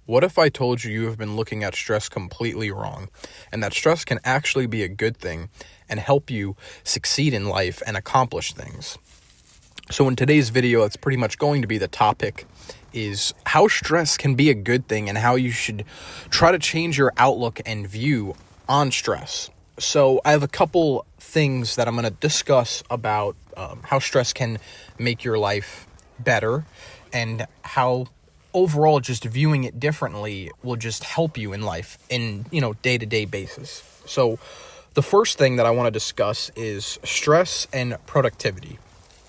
What if I told you have been looking at stress completely wrong, and that stress can actually be a good thing and help you succeed in life and accomplish things? So in today's video, it's pretty much going to be the topic is how stress can be a good thing and how you should try to change your outlook and view on stress. So I have a couple things that I'm going to discuss about how stress can make your life better and how overall just viewing it differently will just help you in life in, day-to-day basis. So the first thing that I want to discuss is stress and productivity.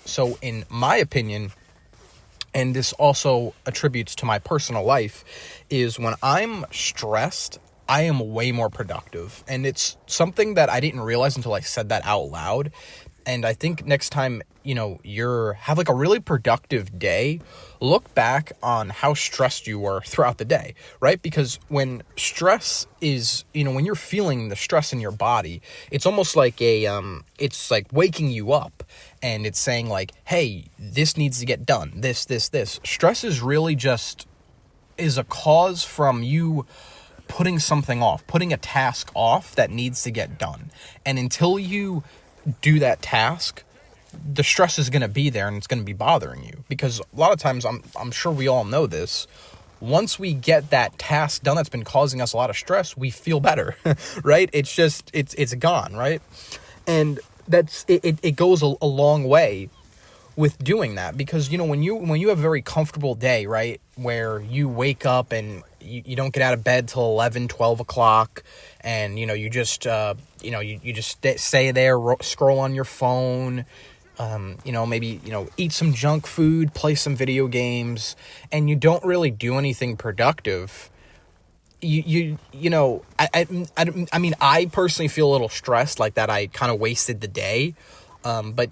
So in my opinion, and this also attributes to my personal life, is when I'm stressed, I am way more productive. And it's something that I didn't realize until I said that out loud. And I think next time, have like a really productive day, look back on how stressed you were throughout the day, right? Because when stress is, when you're feeling the stress in your body, it's almost like it's like waking you up and it's saying like, hey, this needs to get done. This. Stress is really just is a cause from you putting something off, putting a task off that needs to get done. And until you do that task, the stress is going to be there and it's going to be bothering you, because a lot of times, I'm sure we all know this, once we get that task done that's been causing us a lot of stress, we feel better, right? It's just, it's gone, right? And it goes a long way with doing that, because, when you have a very comfortable day, right, where you wake up and you don't get out of bed till 11, 12 o'clock, and, you just, you just stay there, scroll on your phone, maybe, eat some junk food, play some video games, and you don't really do anything productive. I mean, I personally feel a little stressed, like that I kind of wasted the day, but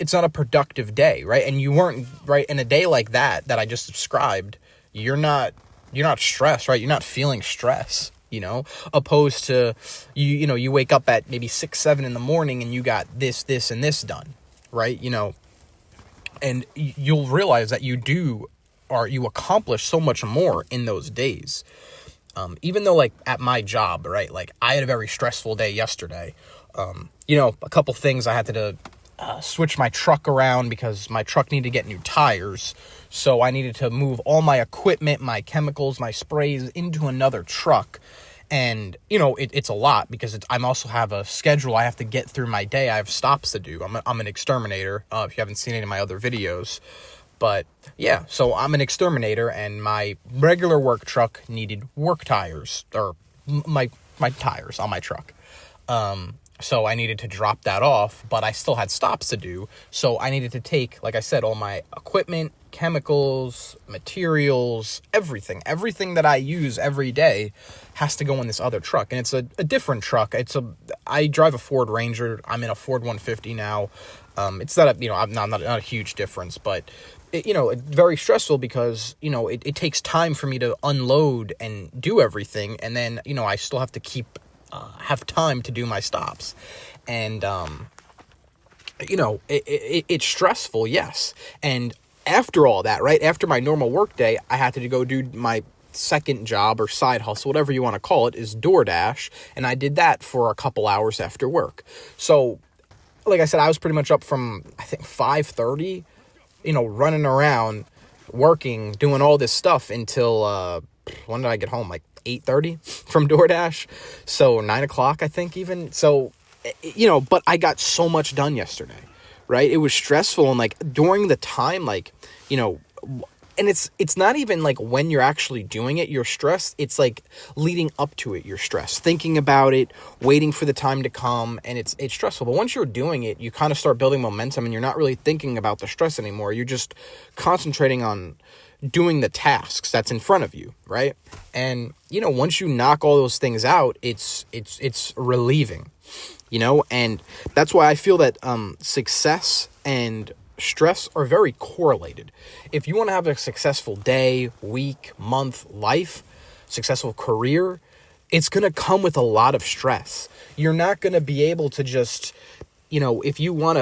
it's not a productive day, right? And you weren't, right, in a day like that I just described, you're not stressed, right? You're not feeling stress, opposed to, you wake up at maybe 6, 7 in the morning and you got this, and this done, right? And you'll realize that you accomplish so much more in those days. Even though, like, at my job, right, like, I had a very stressful day yesterday. A couple things I had to switch my truck around because my truck needed to get new tires. So I needed to move all my equipment, my chemicals, my sprays into another truck. And, it's a lot because I also have a schedule. I have to get through my day. I have stops to do. I'm an exterminator, if you haven't seen any of my other videos. But yeah, so I'm an exterminator and my regular work truck needed work tires, or my tires on my truck. So I needed to drop that off, but I still had stops to do. So I needed to take, like I said, all my equipment, chemicals, materials, everything that I use every day has to go in this other truck. And it's a different truck. I drive a Ford Ranger. I'm in a Ford 150 now. It's not not a huge difference, but it's very stressful because, it takes time for me to unload and do everything. And then, I still have to have time to do my stops. And, it's stressful, yes. And after all that, right, after my normal work day, I had to go do my second job or side hustle, whatever you want to call it, is DoorDash. And I did that for a couple hours after work. So, like I said, I was pretty much up from, I think, 5:30, running around, working, doing all this stuff until, when did I get home? Like 8:30 from DoorDash. So 9 o'clock, I think, even. So, but I got so much done yesterday, right? It was stressful. And like during the time, like, and it's not even like when you're actually doing it, you're stressed. It's like leading up to it, you're stressed, thinking about it, waiting for the time to come, and it's stressful. But once you're doing it, you kind of start building momentum and you're not really thinking about the stress anymore. You're just concentrating on doing the tasks that's in front of you, right? And, once you knock all those things out, it's relieving, and that's why I feel that success and stress are very correlated. If you want to have a successful day, week, month, life, successful career, it's going to come with a lot of stress. You're not going to be able to just, if you want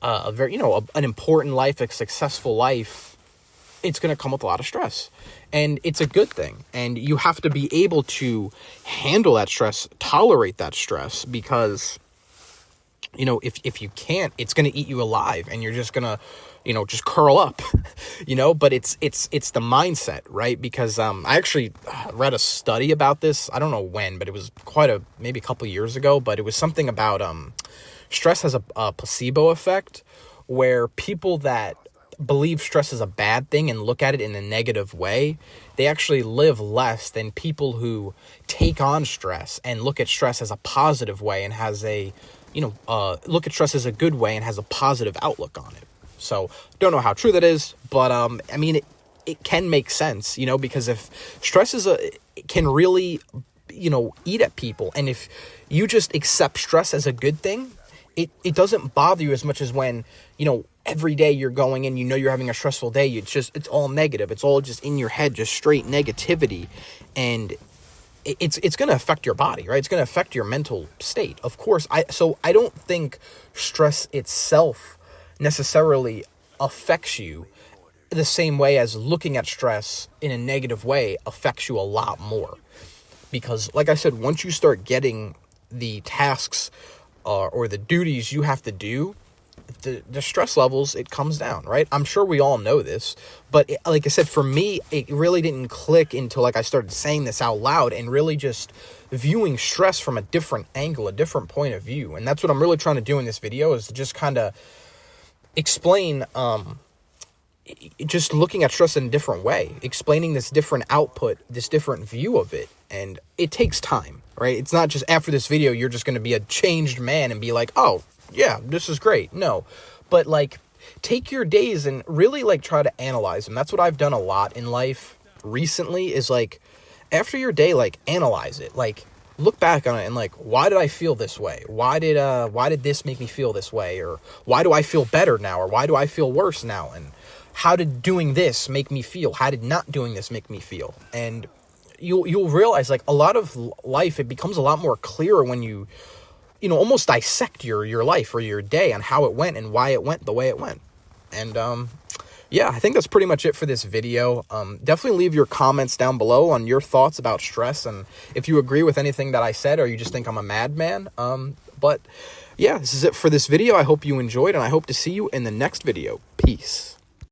an important life, a successful life, it's going to come with a lot of stress. And it's a good thing. And you have to be able to handle that stress, tolerate that stress, because, you know, if you can't, it's going to eat you alive, and you're just going to, you know, just curl up, you know. But it's the mindset, right? Because I actually read a study about this. I don't know when, but it was maybe a couple years ago, but it was something about stress has a placebo effect, where people that believe stress is a bad thing and look at it in a negative way, they actually live less than people who take on stress and look at stress as a positive way and has a, you know, look at stress as a good way and has a positive outlook on it. So don't know how true that is, but I mean, it can make sense, you know, because if stress it can really, you know, eat at people. And if you just accept stress as a good thing, it doesn't bother you as much as when, you know, every day you're going in, you know, you're having a stressful day. It's all negative. It's all just in your head, just straight negativity. And it's going to affect your body, right? It's going to affect your mental state. Of course, I don't think stress itself necessarily affects you the same way as looking at stress in a negative way affects you a lot more. Because, like I said, once you start getting the tasks or the duties you have to do, the stress levels, it comes down, right? I'm sure we all know this, but like I said, for me, it really didn't click until like I started saying this out loud and really just viewing stress from a different angle, a different point of view. And that's what I'm really trying to do in this video, is to just kind of explain, just looking at stress in a different way, explaining this different output, this different view of it. And it takes time, right? It's not just after this video, you're just going to be a changed man and be like, oh, yeah, this is great. No, but like, take your days and really like try to analyze them. That's what I've done a lot in life recently, is like, after your day, like, analyze it. Like, look back on it and like, why did I feel this way? Why did this make me feel this way? Or why do I feel better now? Or why do I feel worse now? And how did doing this make me feel? How did not doing this make me feel? And you'll realize, like, a lot of life, it becomes a lot more clearer when you know, almost dissect your life or your day on how it went and why it went the way it went. And yeah, I think that's pretty much it for this video. Definitely leave your comments down below on your thoughts about stress, and if you agree with anything that I said, or you just think I'm a madman. But yeah, this is it for this video. I hope you enjoyed, and I hope to see you in the next video. Peace.